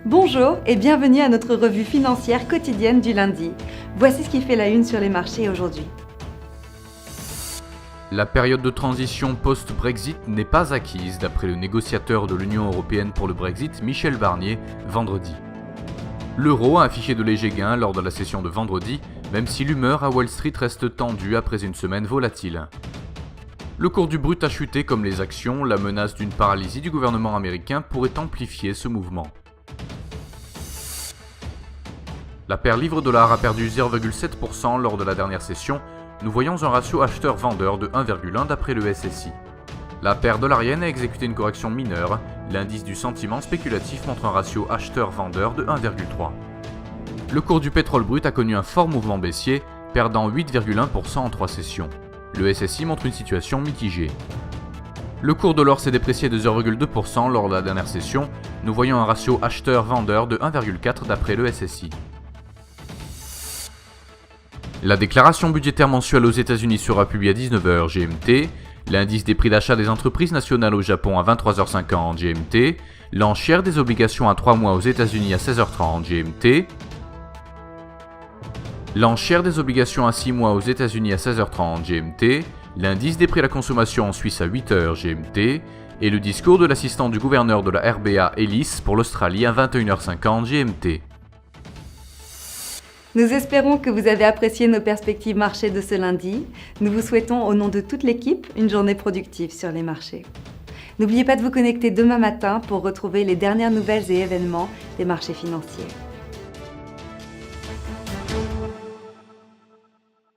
Bonjour et bienvenue à notre revue financière quotidienne du lundi. Voici ce qui fait la une sur les marchés aujourd'hui. La période de transition post-Brexit n'est pas acquise, d'après le négociateur de l'Union européenne pour le Brexit, Michel Barnier, vendredi. L'euro a affiché de légers gains lors de la session de vendredi, même si l'humeur à Wall Street reste tendue après une semaine volatile. Le cours du brut a chuté comme les actions, la menace d'une paralysie du gouvernement américain pourrait amplifier ce mouvement. La paire livre-dollar a perdu 0,7% lors de la dernière session. Nous voyons un ratio acheteur-vendeur de 1,1 d'après le SSI. La paire dollarienne a exécuté une correction mineure. L'indice du sentiment spéculatif montre un ratio acheteur-vendeur de 1,3. Le cours du pétrole brut a connu un fort mouvement baissier, perdant 8,1% en 3 sessions. Le SSI montre une situation mitigée. Le cours de l'or s'est déprécié de 0,2% lors de la dernière session. Nous voyons un ratio acheteur-vendeur de 1,4 d'après le SSI. La déclaration budgétaire mensuelle aux États-Unis sera publiée à 19h GMT, l'indice des prix d'achat des entreprises nationales au Japon à 23h50 GMT, l'enchère des obligations à 3 mois aux États-Unis à 16h30 GMT, l'enchère des obligations à 6 mois aux États-Unis à 16h30 GMT, l'indice des prix à la consommation en Suisse à 8h GMT et le discours de l'assistant du gouverneur de la RBA Ellis pour l'Australie à 21h50 GMT. Nous espérons que vous avez apprécié nos perspectives marché de ce lundi. Nous vous souhaitons au nom de toute l'équipe une journée productive sur les marchés. N'oubliez pas de vous connecter demain matin pour retrouver les dernières nouvelles et événements des marchés financiers.